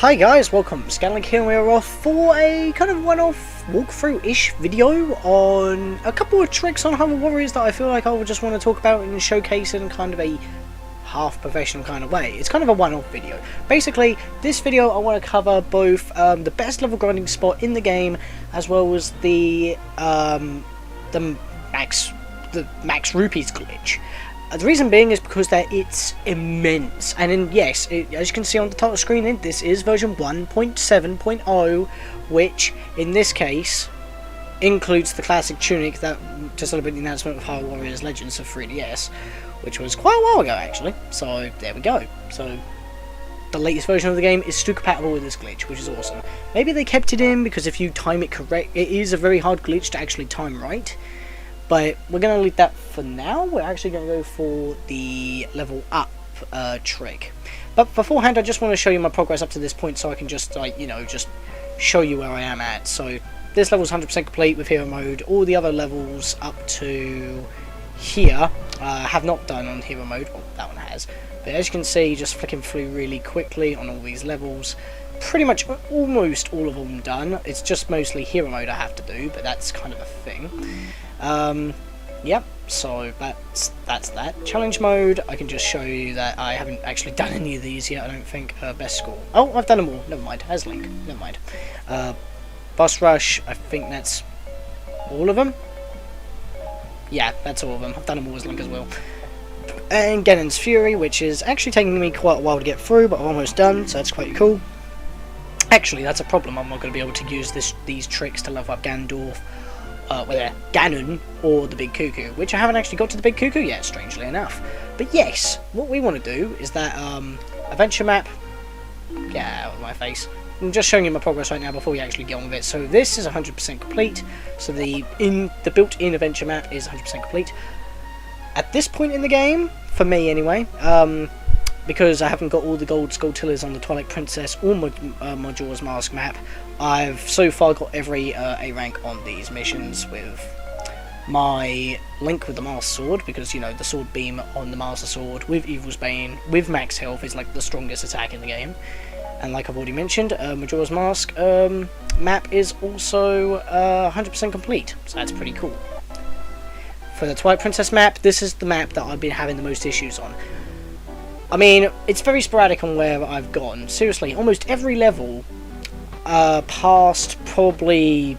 Hi guys, welcome. Scatlink here, and we're off for a kind of one-off walkthrough-ish video on a couple of tricks on Hyrule Warriors that I feel like I would just want to talk about and showcase in kind of a half-professional kind of way. It's kind of a one-off video. Basically, this video I want to cover both the best level grinding spot in the game, as well as the Max Rupee Glitch. The reason being is because that it's immense, and yes, as you can see on the title screen, this is version 1.7.0, which in this case includes the classic tunic that to celebrate the announcement of Hyrule Warriors Legends of 3DS, which was quite a while ago actually. So there we go. So the latest version of the game is still compatible with this glitch, which is awesome. Maybe they kept it in because if you time it correct, it is a very hard glitch to actually time right. But we're going to leave that for now. We're actually going to go for the level up trick. But beforehand, I just want to show you my progress up to this point so I can just, just show you where I am at. So this level is 100% complete with hero mode. All the other levels up to here have not done on hero mode. Well, that one has. But as you can see, just flicking through really quickly on all these levels. Pretty much almost all of them done. It's just mostly hero mode I have to do, but that's kind of a thing. Yep, so that's that. Challenge mode, I can just show you that I haven't actually done any of these yet, I don't think. Best score. Oh, I've done them all. Never mind. As Link. Never mind. Boss rush, I think that's all of them. Yeah, that's all of them. I've done them all as Link as well. And Ganon's Fury, which is actually taking me quite a while to get through, but I'm almost done, so that's quite cool. Actually, that's a problem. I'm not going to be able to use these tricks to level up Ganon or the Big Cuckoo, which I haven't actually got to the Big Cuckoo yet, strangely enough. But yes, what we want to do is that adventure map. Get out of my face. I'm just showing you my progress right now before we actually get on with it. So this is 100% complete. So the built-in adventure map is 100% complete. At this point in the game, for me anyway, because I haven't got all the gold Skulltulas on the Twilight Princess or Majora's Mask map, I've so far got every A rank on these missions with my Link with the Master Sword, because, you know, the Sword Beam on the Master Sword with Evil's Bane with max health is like the strongest attack in the game. And like I've already mentioned, Majora's Mask map is also 100% complete, so that's pretty cool. For the Twilight Princess map, this is the map that I've been having the most issues on. I mean, it's very sporadic on where I've gone. Seriously, almost every level past probably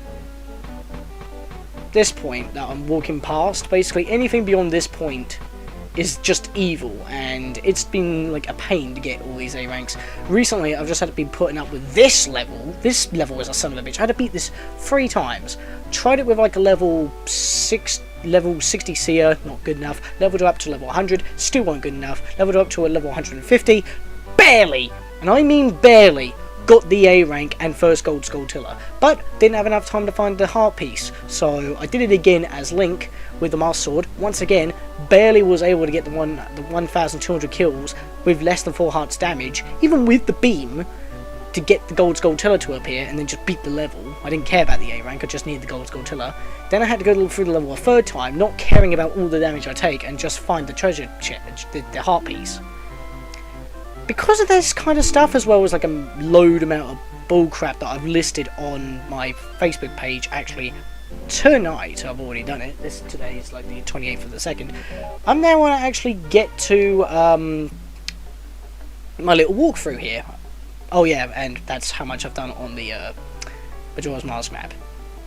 this point that I'm walking past, basically anything beyond this point is just evil, and it's been like a pain to get all these A ranks. Recently, I've just had to be putting up with this level. This level is a son of a bitch. I had to beat this 3 times. Tried it with like a level 60 seer, not good enough. Leveled up to level 100, still weren't good enough. Leveled up to a level 150, barely, and I mean barely, got the A rank and first gold Skulltula, but didn't have enough time to find the heart piece, so I did it again as Link with the Master Sword. Once again, barely was able to get the 1,200 kills with less than 4 hearts damage, even with the beam, to get the gold Skulltula to appear and then just beat the level. I didn't care about the A rank, I just needed the gold Skulltula. Then I had to go through the level a 3rd time, not caring about all the damage I take, and just find the treasure chest, the heart piece. Because of this kind of stuff, as well as like a load amount of bullcrap that I've listed on my Facebook page, actually tonight, I've already done it. Today is like the 28th of the 2nd. I'm now want to actually get to my little walkthrough here. Oh yeah, and that's how much I've done on the Majora's Mask map.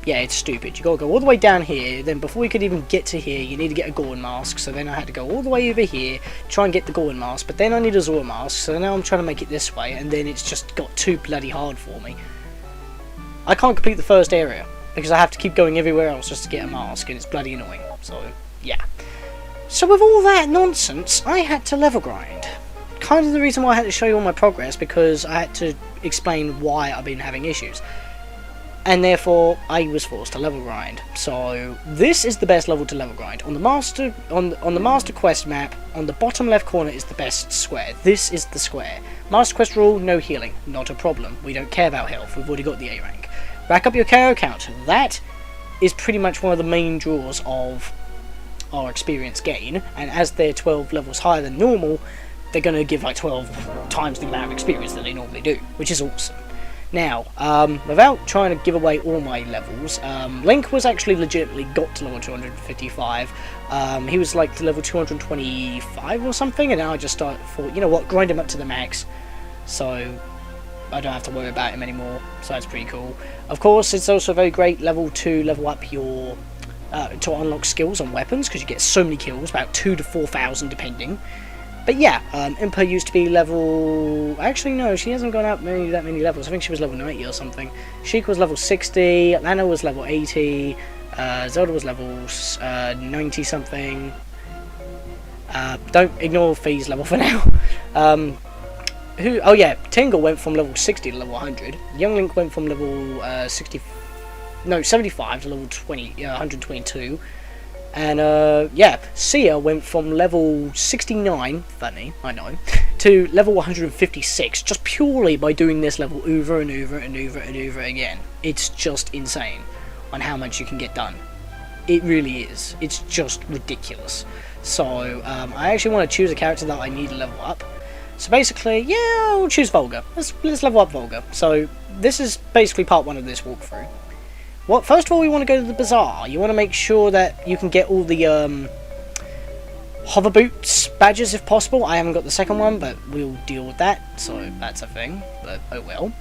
Yeah, it's stupid. You gotta go all the way down here, then before you could even get to here, you need to get a Goron mask, so then I had to go all the way over here, try and get the Goron mask, but then I need a Zora mask, so now I'm trying to make it this way, and then it's just got too bloody hard for me. I can't complete the first area, because I have to keep going everywhere else just to get a mask, and it's bloody annoying, so yeah. So with all that nonsense, I had to level grind. Kind of the reason why I had to show you all my progress, because I had to explain why I've been having issues. And therefore, I was forced to level grind. So this is the best level to level grind. On the Master Quest map, on the bottom left corner is the best square. This is the square. Master Quest rule, no healing. Not a problem. We don't care about health. We've already got the A rank. Rack up your KO count. That is pretty much one of the main draws of our experience gain. And as they're 12 levels higher than normal, they're going to give like 12 times the amount of experience that they normally do, which is awesome. Now, without trying to give away all my levels, Link was actually legitimately got to level 255. He was like to level 225 or something, and then I just thought, you know what, grind him up to the max, so I don't have to worry about him anymore, so that's pretty cool. Of course, it's also very great level to level up your, to unlock skills on weapons, because you get so many kills, about 2,000 to 4,000 depending. But yeah, Impa used to be level... Actually, no, she hasn't gone up that many levels. I think she was level 90 or something. Sheik was level 60, Lana was level 80, Zelda was level 90-something. Don't ignore Fee's level for now. Oh yeah, Tingle went from level 60 to level 100. Young Link went from level 75 to level 122. And, yeah, Sia went from level 69, funny, I know, to level 156, just purely by doing this level over and over and over and over again. It's just insane on how much you can get done. It really is. It's just ridiculous. So, I actually want to choose a character that I need to level up. So basically, yeah, I'll choose Volga. Let's level up Volga. So, this is basically part 1 of this walkthrough. First of all, we want to go to the bazaar. You want to make sure that you can get all the hover boots badges if possible. I haven't got the second one, but we'll deal with that. So that's a thing, but oh well.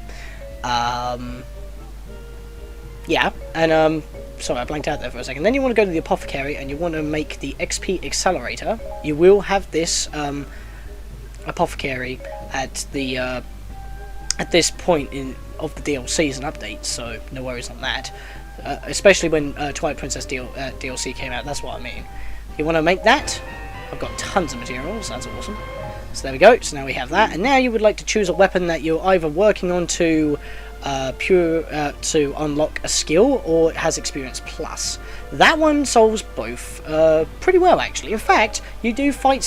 Yeah, and sorry, I blanked out there for a second. Then you want to go to the Apothecary and you want to make the XP accelerator. You will have this Apothecary at the at this point of the DLCs and updates, so no worries on that. Especially when Twilight Princess DLC came out, that's what I mean. You want to make that? I've got tons of materials, that's awesome. So there we go, so now we have that, and now you would like to choose a weapon that you're either working on to to unlock a skill, or it has experience plus. That one solves both pretty well, actually. In fact, you do fight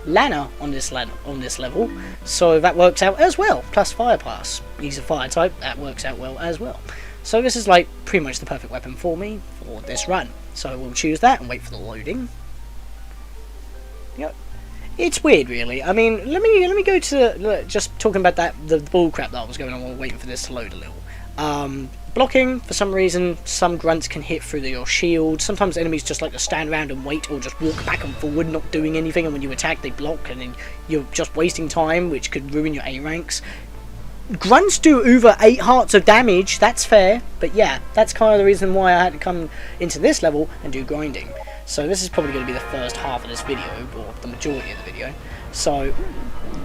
Lana on this level, so that works out as well. Plus fire pass. He's a fire type, that works out well as well. So this is like pretty much the perfect weapon for me for this run. So we'll choose that and wait for the loading. Yep. It's weird, really. I mean, let me go to just talking about the bull crap that was going on while waiting for this to load a little. Blocking, for some reason, some grunts can hit through your shield. Sometimes enemies just like to stand around and wait, or just walk back and forward, not doing anything, and when you attack, they block, and then you're just wasting time, which could ruin your A ranks. Grunts do over 8 hearts of damage, that's fair, but yeah, that's kind of the reason why I had to come into this level and do grinding. So this is probably going to be the first half of this video, or the majority of the video. So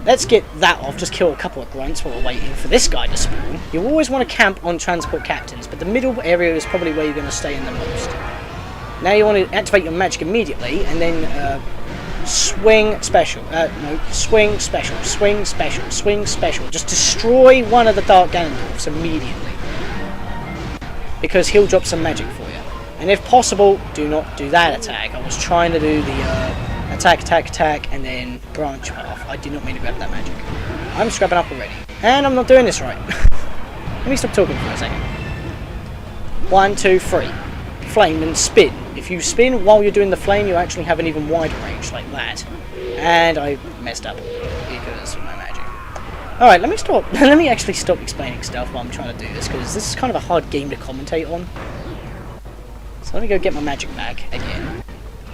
let's get that off, just kill a couple of grunts while we're waiting for this guy to spawn. You always want to camp on transport captains, but the middle area is probably where you're going to stay in the most. Now you want to activate your magic immediately, and then swing special, swing special, swing special, swing special. Just destroy one of the Dark Ganondorfs immediately, because he'll drop some magic for you. And if possible, do not do that attack. I was trying to do the attack, and then branch path. I did not mean to grab that magic. I'm scrapping up already. And I'm not doing this right. Let me stop talking for a second. 1, 2, 3. Flame and spin. If you spin while you're doing the flame, you actually have an even wider range like that. And I messed up because of my magic. Alright, let me stop. Let me actually stop explaining stuff while I'm trying to do this, because this is kind of a hard game to commentate on. So let me go get my magic back again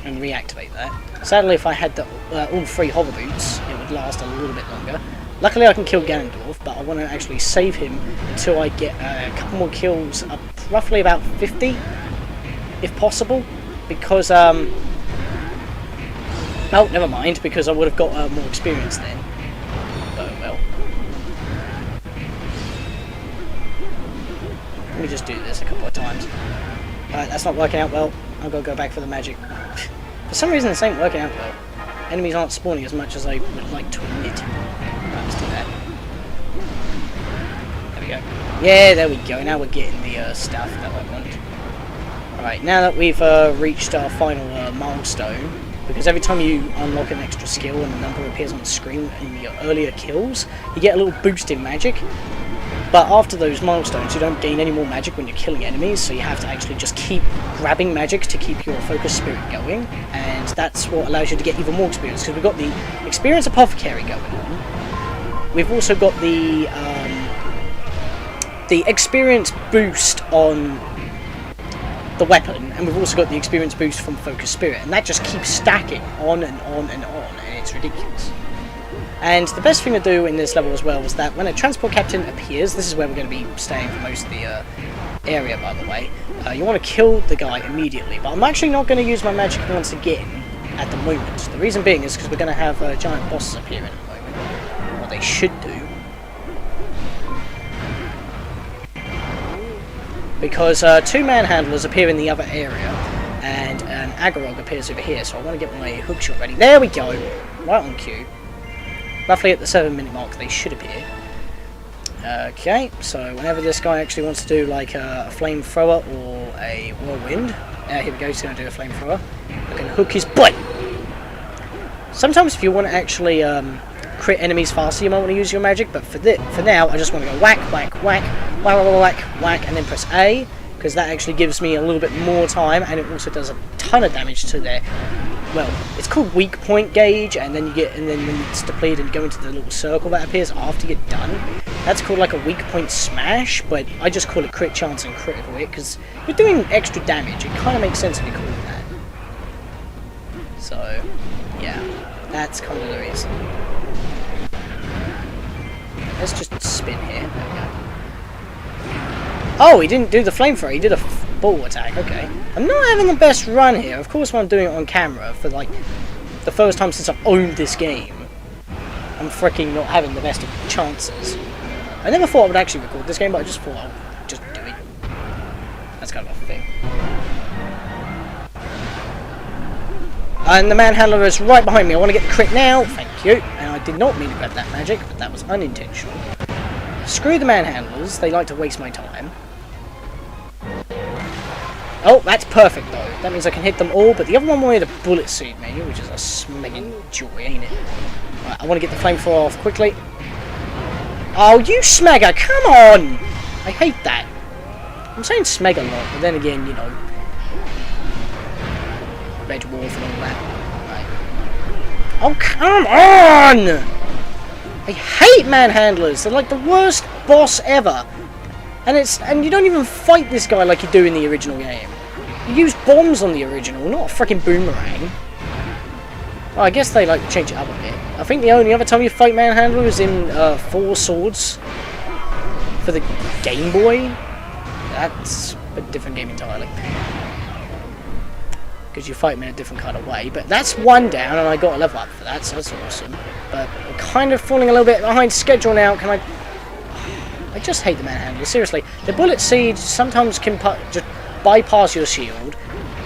and reactivate that. Sadly, if I had all 3 hover boots, it would last a little bit longer. Luckily, I can kill Ganondorf, but I want to actually save him until I get a couple more kills, roughly about 50, if possible, because oh, never mind, because I would have got more experience then. Oh well. Let me just do this a couple of times. Alright, that's not working out well. I've got to go back for the magic. For some reason, this ain't working out well. Enemies aren't spawning as much as I would like to admit. Right, let's do that. There we go. Yeah, there we go. Now we're getting the stuff that I want. Alright, now that we've reached our final milestone, because every time you unlock an extra skill and the number appears on the screen in your earlier kills, you get a little boost in magic. But after those milestones, you don't gain any more magic when you're killing enemies, so you have to actually just keep grabbing magic to keep your focus spirit going, and that's what allows you to get even more experience, because we've got the experience Apothecary going on. We've also got the experience boost on the weapon, and we've also got the experience boost from focus spirit, and that just keeps stacking on and on and on, and it's ridiculous. And the best thing to do in this level as well was that when a transport captain appears, this is where we're going to be staying for most of the area, by the way, you want to kill the guy immediately. But I'm actually not going to use my magic once again at the moment. The reason being is because we're going to have giant bosses appear in a moment, or they should do. Because two manhandlers appear in the other area, and an Agorog appears over here, so I want to get my hookshot ready. There we go! Right on cue. Roughly at the 7-minute mark they should appear. Okay, so whenever this guy actually wants to do like a flamethrower or a whirlwind, here we go, he's going to do a flamethrower. I can hook his butt! Sometimes if you want to actually crit enemies faster, you might want to use your magic, but for now I just want to go whack, whack, whack, whack, whack, whack, and then press A, because that actually gives me a little bit more time, and it also does a ton of damage to their, well, it's called weak point gauge, and then when it's depleted and you go into the little circle that appears after you're done, that's called like a weak point smash, but I just call it crit chance and critical hit, because you're doing extra damage. It kind of makes sense if you call it that. So, yeah, that's kind of the reason. Let's just spin here. There we go. Oh, he didn't do the flamethrower, he did a ball attack, okay. I'm not having the best run here. Of course, when I'm doing it on camera for like the first time since I've owned this game, I'm freaking not having the best of chances. I never thought I would actually record this game, but I just thought I'll just do it. That's kind of a thing. And the manhandler is right behind me. I want to get the crit now. Thank you. And I did not mean to grab that magic, but that was unintentional. Screw the manhandlers. They like to waste my time. Oh, that's perfect though. That means I can hit them all, but the other one wanted a bullet seed me, which is a smacking joy, ain't it? Right, I want to get the flamethrower off quickly. Oh, you smegger, come on! I hate that. I'm saying smeg a lot, but then again, you know, Red Wolf and all that. Right. Oh, come on! I hate manhandlers. They're like the worst boss ever. And you don't even fight this guy like you do in the original game. You use bombs on the original, not a freaking boomerang. Well, I guess they like to change it up a bit. I think the only other time you fight Manhandler is in 4 Swords for the Game Boy. That's a different game entirely. Because you fight him in a different kind of way. But that's 1 down, and I got a level up for that, so that's awesome. But I'm kind of falling a little bit behind schedule now. Can I just hate the Manhandler, seriously. The bullet seeds sometimes can just bypass your shield.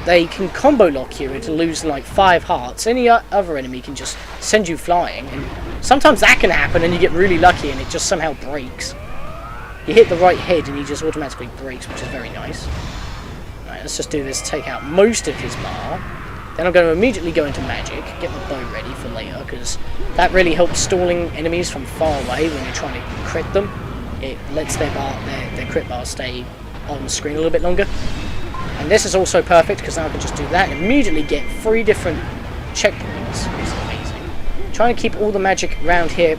They can combo lock you into losing like 5 hearts. Any other enemy can just send you flying. And sometimes that can happen and you get really lucky and it just somehow breaks. You hit the right head and he just automatically breaks, which is very nice. Right, let's just do this, take out most of his bar. Then I'm going to immediately go into magic, get my bow ready for later, because that really helps stalling enemies from far away when you're trying to crit them. It lets their crit bar stay on the screen a little bit longer. And this is also perfect because now I can just do that and immediately get 3 different checkpoints, which is amazing. Trying to keep all the magic around here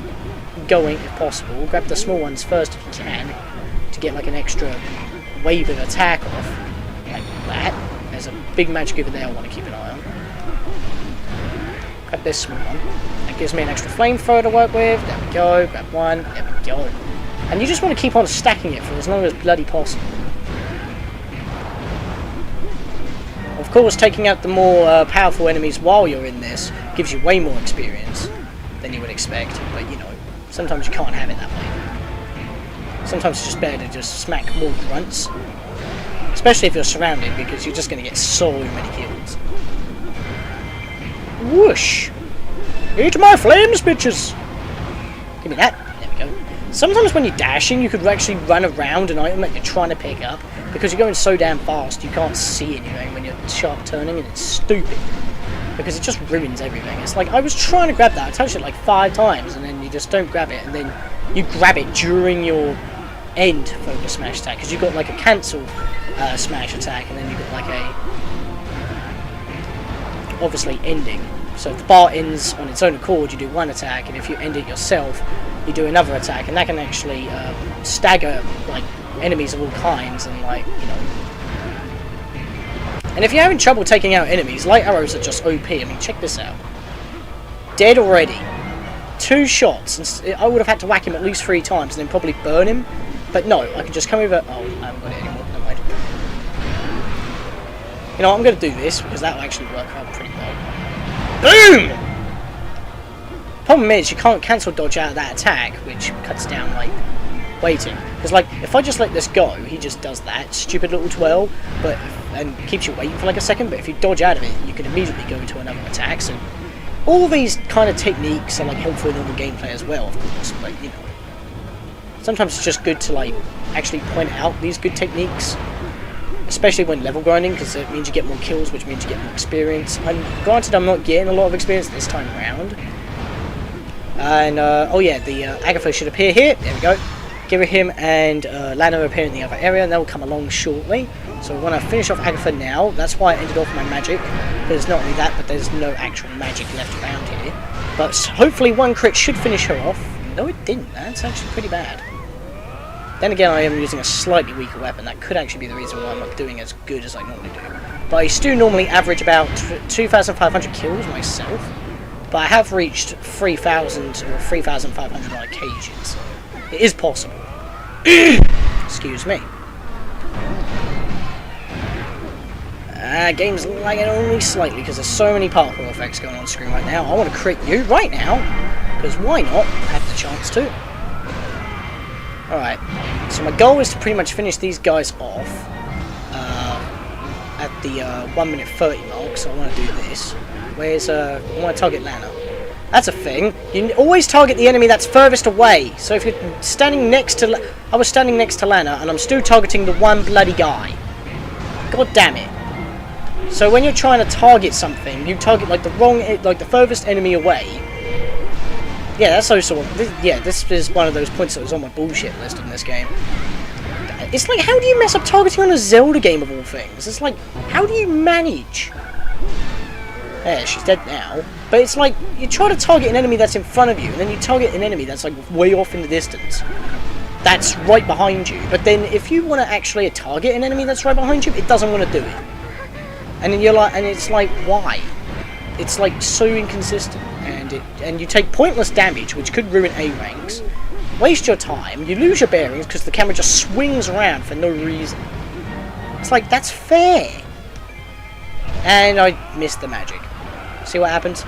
going if possible. Grab the small ones first if you can to get like an extra wave of attack off. Like that. There's a big magic over there I want to keep an eye on. Grab this small one. That gives me an extra flamethrower to work with. There we go. Grab one. There we go. And you just want to keep on stacking it for as long as bloody possible. Of course, taking out the more powerful enemies while you're in this gives you way more experience than you would expect. But, you know, sometimes you can't have it that way. Sometimes it's just better to just smack more grunts. Especially if you're surrounded, because you're just going to get so many kills. Whoosh! Eat my flames, bitches! Give me that. There we go. Sometimes when you're dashing, you could actually run around an item that you're trying to pick up, because you're going so damn fast you can't see anything when you're sharp turning, and it's stupid. Because it just ruins everything. It's like, I was trying to grab that, I touched it like 5 times, and then you just don't grab it, and then you grab it during your end focus smash attack, because you've got like a cancel smash attack, and then you've got like a obviously ending. So if the bar ends on its own accord, you do one attack, and if you end it yourself, you do another attack, and that can actually stagger like enemies of all kinds, and like, you know. And if you're having trouble taking out enemies, light arrows are just OP. I mean, check this out. Dead already. 2 shots, and I would have had to whack him at least 3 times and then probably burn him. But no, I can just come over. Oh, I haven't got it anymore. Never mind. You know, I'm going to do this because that will actually work out pretty well. Boom! Problem is, you can't cancel dodge out of that attack, which cuts down, like, waiting. Because, like, if I just let this go, he just does that stupid little twirl, and keeps you waiting for, like, a second. But if you dodge out of it, you can immediately go to another attack. So all these kind of techniques are, like, helpful in normal gameplay as well, of course. But, you know, sometimes it's just good to, like, actually point out these good techniques. Especially when level grinding, because it means you get more kills, which means you get more experience. And granted, I'm not getting a lot of experience this time around. And, oh yeah, the Agatha should appear here. There we go. Give him and Lana appear in the other area, and they'll come along shortly. So we want to finish off Agatha now. That's why I ended off my magic. There's not only that, but there's no actual magic left around here. But hopefully one crit should finish her off. No, it didn't. That's actually pretty bad. Then again, I am using a slightly weaker weapon. That could actually be the reason why I'm not doing as good as I normally do. But I do normally average about 2,500 kills myself. But I have reached 3,000 or 3,500 on occasions. It is possible. Excuse me. Game's lagging only slightly because there's so many parkour effects going on screen right now. I want to crit you right now, because why not? I have the chance to. Alright, so my goal is to pretty much finish these guys off at the 1 minute 30 mark, so I want to do this. Where's, I want to target Lana. That's a thing. You always target the enemy that's furthest away. So if you're standing next to... I was standing next to Lana, and I'm still targeting the one bloody guy. God damn it. So when you're trying to target something, you target, like, the wrong... like, the furthest enemy away. Yeah, that's also... this is one of those points that was on my bullshit list in this game. It's like, how do you mess up targeting on a Zelda game of all things? It's like, how do you manage? Yeah, she's dead now. But it's like, you try to target an enemy that's in front of you, and then you target an enemy that's like way off in the distance. That's right behind you. But then if you want to actually target an enemy that's right behind you, it doesn't want to do it. And then you're like, and it's like, why? It's like so inconsistent. And you take pointless damage, which could ruin A ranks. Waste your time, you lose your bearings because the camera just swings around for no reason. It's like, that's fair. And I missed the magic. See what happens?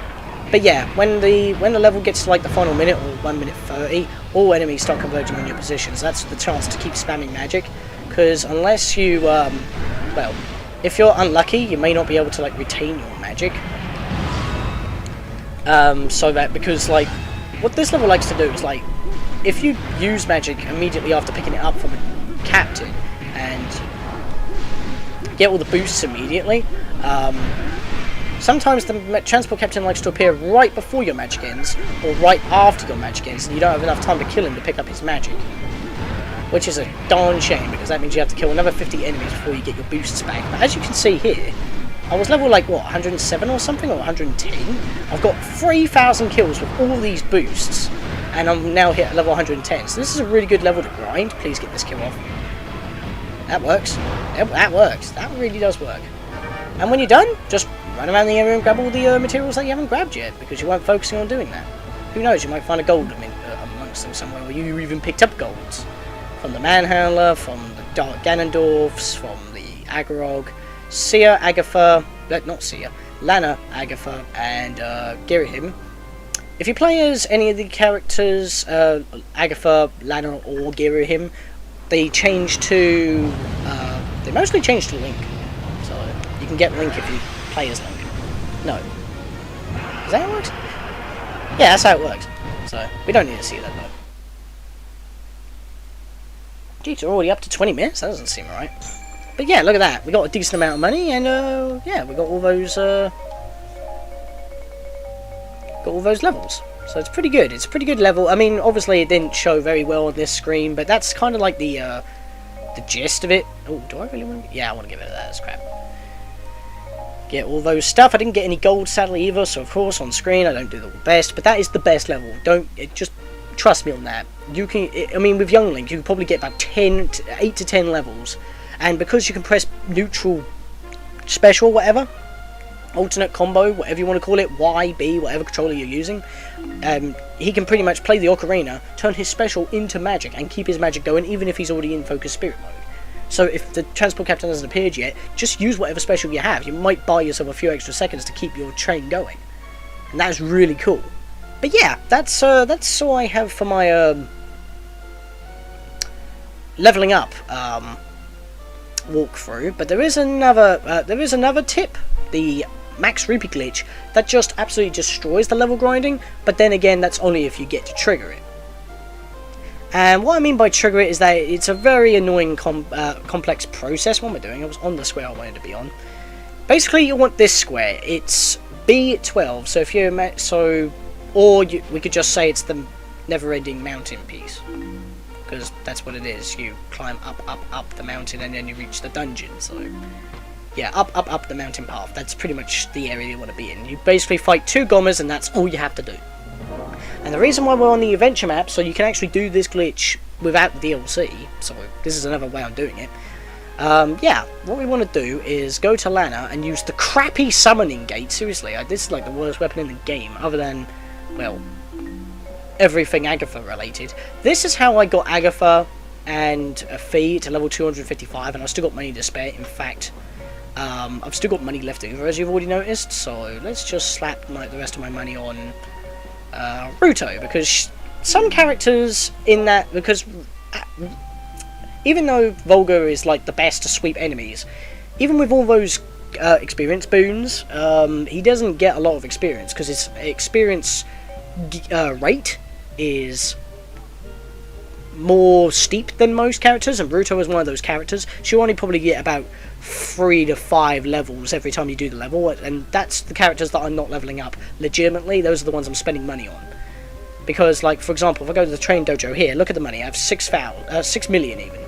But yeah, when the level gets to like the final minute or 1 minute 30, all enemies start converging on your positions. That's the chance to keep spamming magic, because unless you, well, if you're unlucky, you may not be able to like retain your magic. So that, because like, what this level likes to do is like, if you use magic immediately after picking it up from a captain and get all the boosts immediately, sometimes the transport captain likes to appear right before your magic ends, or right after your magic ends, and you don't have enough time to kill him to pick up his magic. Which is a darn shame, because that means you have to kill another 50 enemies before you get your boosts back. But as you can see here, I was level like, what, 107 or something, or 110? I've got 3,000 kills with all these boosts, and I'm now hit at level 110. So this is a really good level to grind. Please get this kill off. That works. That works. That really does work. And when you're done, just run around the area and grab all the materials that you haven't grabbed yet, because you weren't focusing on doing that. Who knows, you might find a gold amongst them somewhere, where you even picked up golds. From the Manhandler, from the Dark Ganondorfs, from the Agorog, Sia, Agatha, not Sia, Lana, Agatha, and Girahim. If you play as any of the characters, Agatha, Lana, or Girahim, they change to, they mostly change to Link. So you can get Link if you play as Link. No. Is that how it works? Yeah, that's how it works. So, we don't need to see that though. Geez, we're already up to 20 minutes? That doesn't seem right. But yeah, look at that. We got a decent amount of money, and yeah, we got all those levels. So it's pretty good. It's a pretty good level. I mean, obviously it didn't show very well on this screen, but that's kind of like the gist of it. Oh, do I really want to... Yeah, I want to give it that. That's crap. Get all those stuff. I didn't get any gold sadly either, so of course on screen I don't do the best, but that is the best level. Just trust me on that. You can... I mean, with Young Link, you can probably get about 8 to 10 levels, and because you can press neutral, special, whatever, alternate combo, whatever you want to call it, Y, B, whatever controller you're using, he can pretty much play the ocarina, turn his special into magic, and keep his magic going even if he's already in focus spirit mode. So if the transport captain hasn't appeared yet, just use whatever special you have. You might buy yourself a few extra seconds to keep your train going, and that's really cool. But yeah, that's all I have for my leveling up walkthrough. But there is another tip, the Max Rupee Glitch, that just absolutely destroys the level grinding, but then again, that's only if you get to trigger it. And what I mean by trigger it is that it's a very annoying complex process. What am I doing? I was on the square I wanted to be on. Basically, you want this square. It's B12, so if you're... we could just say it's the never-ending mountain piece, because that's what it is. You climb up the mountain and then you reach the dungeon, so... Yeah, up the mountain path. That's pretty much the area you want to be in. You basically fight 2 Gommers, and that's all you have to do. And the reason why we're on the adventure map, so you can actually do this glitch without the DLC, so this is another way I'm doing it. Yeah, what we want to do is go to Lana and use the crappy summoning gate. Seriously, this is like the worst weapon in the game, other than, well, everything Agatha related. This is how I got Agatha and a fee to level 255, and I've still got money to spare. In fact, I've still got money left over, as you've already noticed, so let's just slap the rest of my money on Ruto, because some characters in that, because even though Volga is like the best to sweep enemies, even with all those experience boons, he doesn't get a lot of experience, because his experience rate is more steep than most characters, and Ruto is one of those characters. She'll only probably get about 3 to 5 levels every time you do the level, and that's the characters that I'm not leveling up legitimately. Those are the ones I'm spending money on, because, like, for example, if I go to the Training Dojo here, look at the money. I have 6 million even.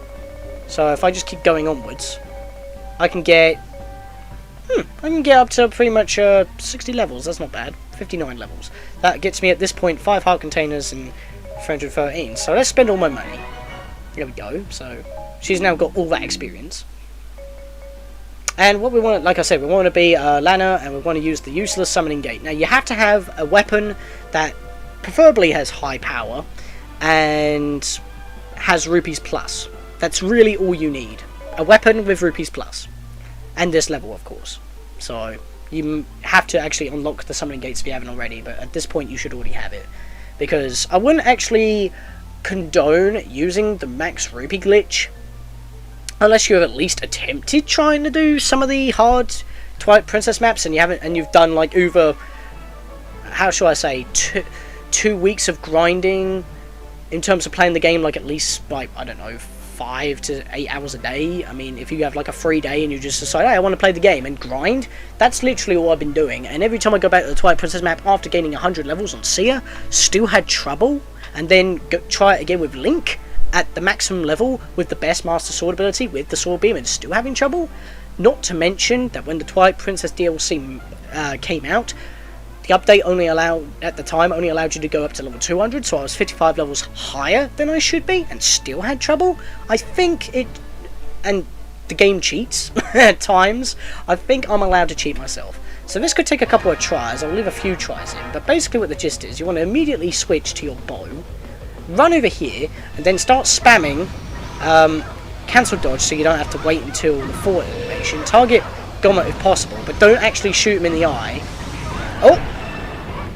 So if I just keep going onwards, I can get up to pretty much 60 levels. That's not bad. 59 levels. That gets me at this point 5 heart containers and 313. So let's spend all my money. There we go. So she's now got all that experience. And what we want, like I said, we want to be Lana, and we want to use the useless summoning gate. Now you have to have a weapon that preferably has high power and has rupees plus. That's really all you need. A weapon with rupees plus. And this level, of course. So you have to actually unlock the summoning gates if you haven't already, but at this point you should already have it. Because I wouldn't actually condone using the Max Rupee Glitch unless you have at least attempted trying to do some of the hard Twilight Princess maps, and you've done like over, how shall I say, two weeks of grinding in terms of playing the game, like at least, like, I don't know, 5 to 8 hours a day. I mean, if you have like a free day and you just decide, hey, I want to play the game and grind, that's literally all I've been doing. And every time I go back to the Twilight Princess map after gaining 100 levels on Sia, still had trouble, and then try it again with Link at the maximum level with the best Master Sword ability with the Sword Beam and still having trouble. Not to mention that when the Twilight Princess DLC came out, the update only allowed you to go up to level 200, so I was 55 levels higher than I should be and still had trouble. I think it, and the game cheats at times, I think I'm allowed to cheat myself. So this could take a couple of tries. I'll leave a few tries in, but basically what the gist is, you want to immediately switch to your bow, run over here, and then start spamming cancel dodge so you don't have to wait until the forward animation. Target Gomma if possible, but don't actually shoot him in the eye. Oh!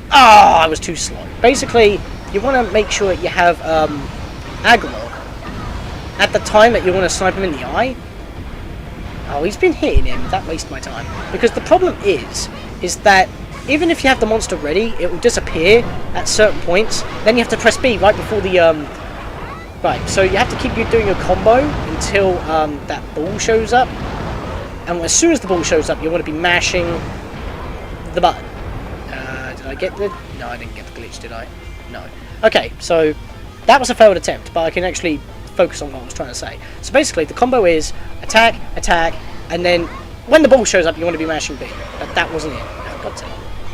Ah, I was too slow. Basically, you want to make sure that you have Agumon at the time that you want to snipe him in the eye. Oh, he's been hitting him. That wasted my time. Because the problem is that even if you have the monster ready, it will disappear at certain points. Then you have to press B right before the right. So you have to keep doing your combo until that ball shows up. And as soon as the ball shows up, you want to be mashing the button. Did I get the... No, I didn't get the glitch. glitch, did I? No. Okay, so that was a failed attempt, but I can actually focus on what I was trying to say. So basically, the combo is attack, attack, and then when the ball shows up, you want to be mashing B. But that wasn't it. Oh, God's sake.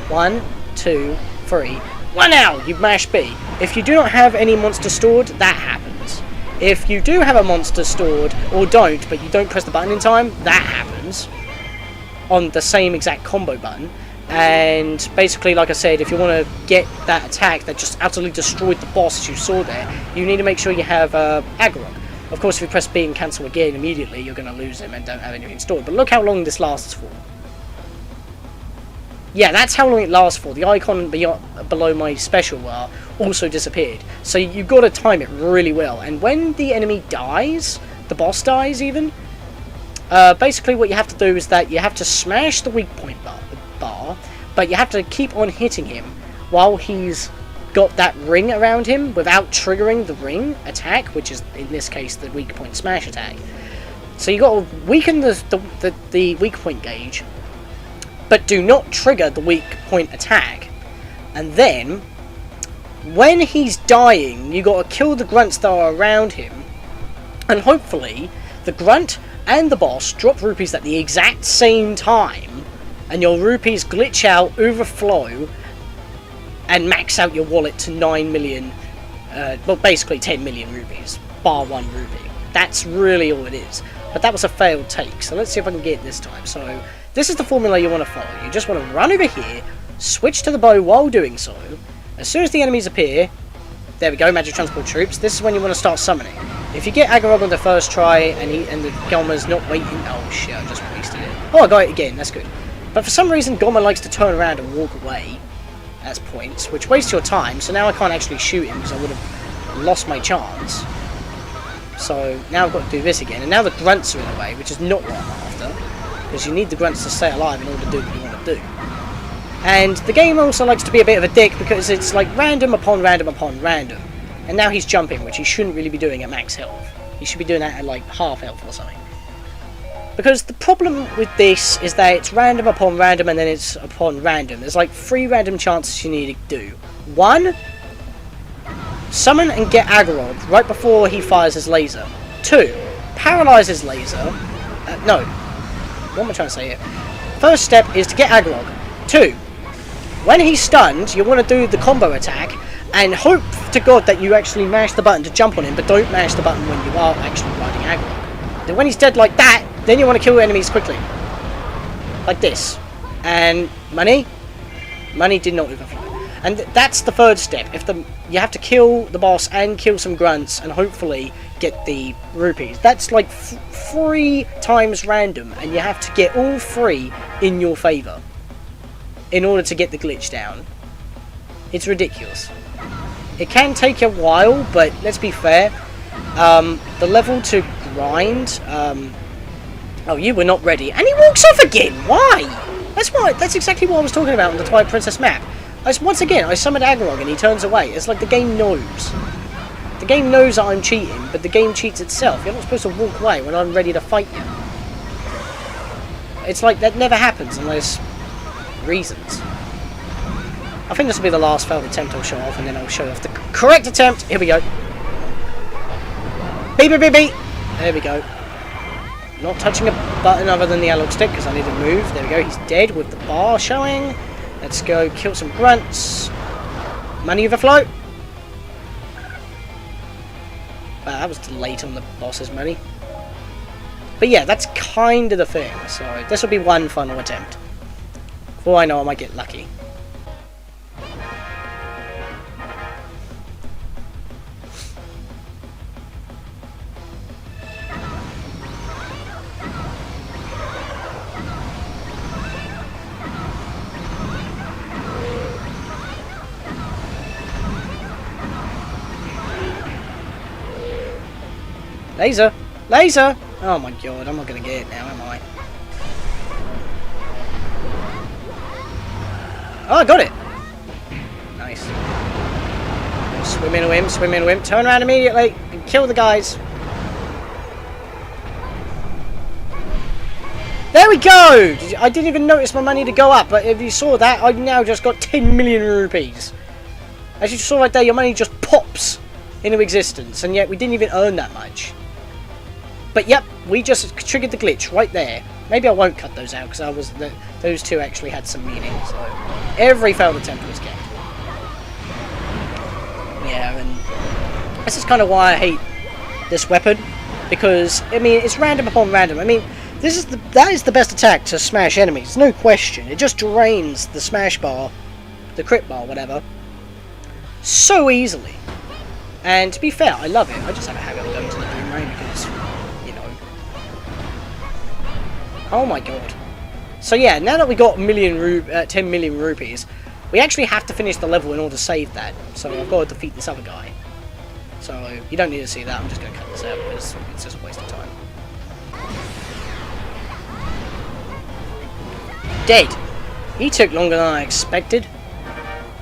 1, 2, 3. Well, now you mash B. If you do not have any monster stored, that happens. If you do have a monster stored, or don't, but you don't press the button in time, that happens on the same exact combo button. And basically, like I said, if you want to get that attack that just utterly destroyed the boss as you saw there, you need to make sure you have Agorok. Of course, if you press B and cancel again immediately, you're going to lose him and don't have anything stored. But look how long this lasts for. Yeah, that's how long it lasts for. The icon below my special bar also disappeared. So you've got to time it really well. And when the enemy dies, the boss dies even, basically what you have to do is that you have to smash the weak point bar, but you have to keep on hitting him while he's got that ring around him without triggering the ring attack, which is in this case the weak point smash attack. So you got to weaken the weak point gauge, but do not trigger the weak point attack. And then when he's dying, you got to kill the grunts that are around him, and hopefully the grunt and the boss drop rupees at the exact same time, and your rupees glitch out, overflow, and max out your wallet to 9 million, well, basically 10 million rupees, bar 1 rupee. That's really all it is. But that was a failed take, so let's see if I can get it this time. So, this is the formula you want to follow. You just want to run over here, switch to the bow while doing so. As soon as the enemies appear, there we go, magic transport troops, this is when you want to start summoning. If you get Agorok on the first try, and the Goma's not waiting, oh shit, I just wasted it. Oh, I got it again, that's good. But for some reason, Goma likes to turn around and walk away as points, which wastes your time, so now I can't actually shoot him because I would have lost my chance. So now I've got to do this again, and now the grunts are in the way, which is not what I'm after, because you need the grunts to stay alive in order to do what you want to do. And the game also likes to be a bit of a dick because it's like random upon random upon random. And now he's jumping, which he shouldn't really be doing at max health. He should be doing that at like half health or something. Because the problem with this is that it's random upon random and then it's upon random. There's like 3 random chances you need to do. 1, summon and get Agorok right before he fires his laser. 2, paralyze his laser. No. What am I trying to say here? First step is to get Agorok. 2, when he's stunned, you want to do the combo attack and hope to God that you actually mash the button to jump on him, but don't mash the button when you are actually riding Agorok. Then when he's dead like that, then you want to kill enemies quickly. Like this. And money? Money did not overflow. And that's the third step. You have to kill the boss and kill some grunts and hopefully get the rupees. That's like 3 times random, and you have to get all 3 in your favour in order to get the glitch down. It's ridiculous. It can take a while, but let's be fair. The level to grind... oh, you were not ready. And he walks off again! Why? That's exactly what I was talking about on the Twilight Princess map. Once again, I summoned Agorok and he turns away. It's like the game knows. The game knows that I'm cheating, but the game cheats itself. You're not supposed to walk away when I'm ready to fight you. It's like that never happens unless... reasons. I think this will be the last failed attempt I'll show off, and then I'll show off the correct attempt. Here we go. Beep, beep, beep, beep. There we go. Not touching a button other than the analog stick because I need to move. There we go. He's dead with the bar showing. Let's go kill some grunts. Money overflow. Wow, that was late on the boss's money. But yeah, that's kind of the thing. So this will be one final attempt. For all I know, I might get lucky. Laser! Laser! Oh my god, I'm not going to get it now, am I? Oh, I got it! Nice. Swim in a whim, swim in a whim. Turn around immediately and kill the guys. There we go! I didn't even notice my money to go up, but if you saw that, I've now just got 10 million rupees. As you saw right there, your money just pops into existence, and yet we didn't even earn that much. But yep, we just triggered the glitch right there. Maybe I won't cut those out, because those two actually had some meaning, so every failed attempt was kept. Yeah, and this is kind of why I hate this weapon, because, I mean, it's random upon random. I mean, that is the best attack to smash enemies, no question. It just drains the smash bar, the crit bar, whatever, so easily. And to be fair, I love it. I just have a habit of going to the boomerang because, you know. Oh my god. So yeah, now that we got 10 million rupees, we actually have to finish the level in order to save that. So I've got to defeat this other guy. So you don't need to see that. I'm just going to cut this out because it's just a waste of time. Dead. He took longer than I expected.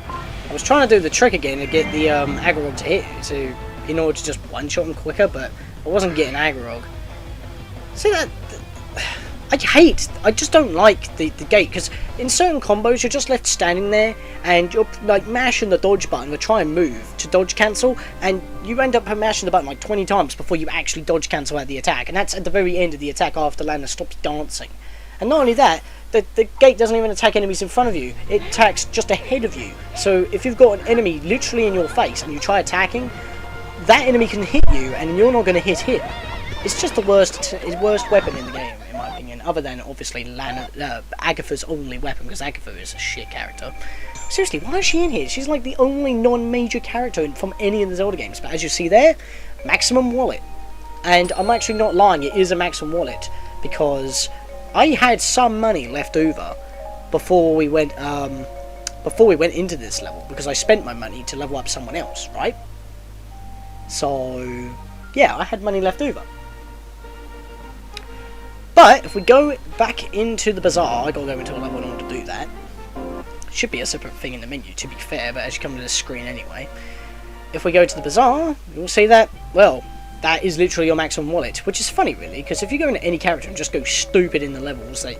I was trying to do the trick again to get the Agorog to hit in order to just one-shot him quicker, but I wasn't getting Agorog. See that? I just don't like the gate, because in certain combos you're just left standing there and you're like mashing the dodge button to try and move to dodge cancel, and you end up mashing the button like 20 times before you actually dodge cancel at the attack, and that's at the very end of the attack after Lana stops dancing. And not only that, the gate doesn't even attack enemies in front of you, it attacks just ahead of you. So if you've got an enemy literally in your face and you try attacking, that enemy can hit you and you're not going to hit him. It's just the worst weapon in the game, in my opinion, other than obviously Agatha's only weapon, because Agatha is a shit character. Seriously, why is she in here? She's like the only non-major character from any of the Zelda games. But as you see there, maximum wallet. And I'm actually not lying, it is a maximum wallet, because I had some money left over before we went into this level, because I spent my money to level up someone else, right? So yeah, I had money left over. But if we go back into the bazaar, I gotta go into a level in order to do that. Should be a separate thing in the menu, to be fair, but as you come to the screen anyway. If we go to the bazaar, you'll see that, well, that is literally your maximum wallet, which is funny really, because if you go into any character and just go stupid in the levels, like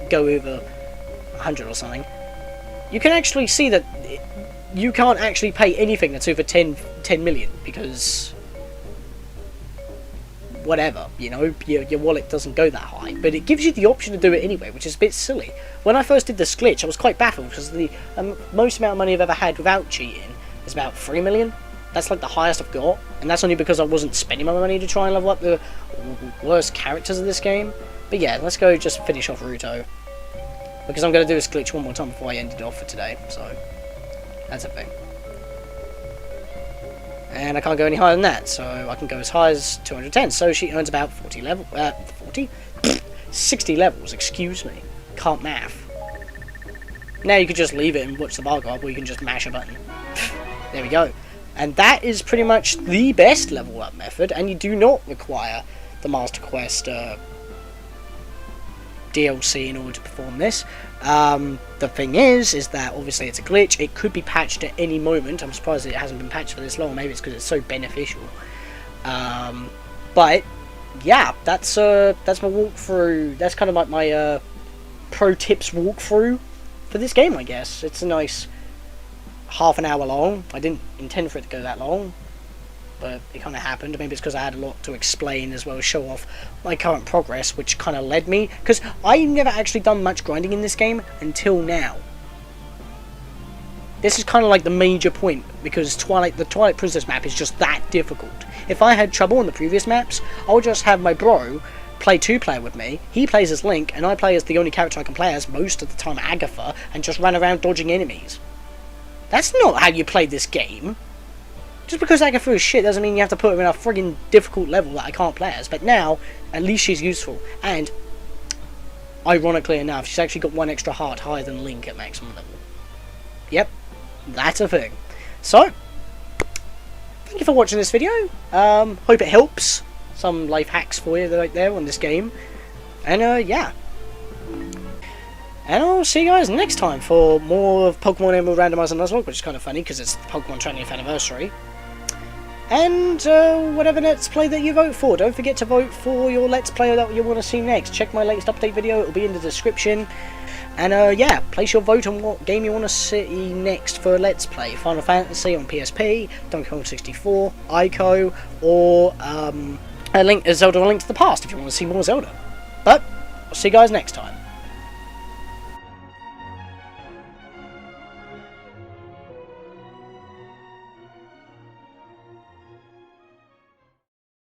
go over 100 or something, you can actually see that you can't actually pay anything that's over 10 million, because whatever, you know, your wallet doesn't go that high, but it gives you the option to do it anyway, which is a bit silly. When I first did this glitch, I was quite baffled, because the most amount of money I've ever had without cheating is about 3 million. That's like the highest I've got, and that's only because I wasn't spending my money to try and level up the worst characters of this game. But yeah, let's go just finish off Ruto, because I'm going to do this glitch one more time before I end it off for today, so that's a thing. And I can't go any higher than that, so I can go as high as 210, so she earns about 60 levels, excuse me. Can't math. Now you could just leave it and watch the bar go up, or you can just mash a button. There we go. And that is pretty much the best level up method, and you do not require the Master Quest DLC in order to perform this. The thing is that obviously it's a glitch, it could be patched at any moment. I'm surprised it hasn't been patched for this long, maybe it's because it's so beneficial. But yeah, that's my walkthrough, that's kind of like my pro tips walkthrough for this game, I guess. It's a nice half an hour long. I didn't intend for it to go that long, but it kind of happened. Maybe it's because I had a lot to explain as well as show off my current progress, which kind of led me, because I've never actually done much grinding in this game until now. This is kind of like the major point, because the Twilight Princess map is just that difficult. If I had trouble in the previous maps, I would just have my bro play 2-player with me. He plays as Link, and I play as the only character I can play as most of the time, Agatha, and just run around dodging enemies. That's not how you play this game. Just because Agatha is shit doesn't mean you have to put her in a friggin' difficult level that I can't play as. But now, at least she's useful. And, ironically enough, she's actually got one extra heart higher than Link at maximum level. Yep, that's a thing. So, thank you for watching this video. Hope it helps. Some life hacks for you right there on this game. And, yeah. And I'll see you guys next time for more of Pokemon Emerald Randomizer Nuzlocke, which is kind of funny because it's the Pokemon 20th anniversary. And whatever Let's Play that you vote for. Don't forget to vote for your Let's Play that you want to see next. Check my latest update video, it'll be in the description. And yeah, place your vote on what game you want to see next for Let's Play. Final Fantasy on PSP, Donkey Kong 64, Ico, or a Zelda: A Link to the Past if you want to see more Zelda. But I'll see you guys next time.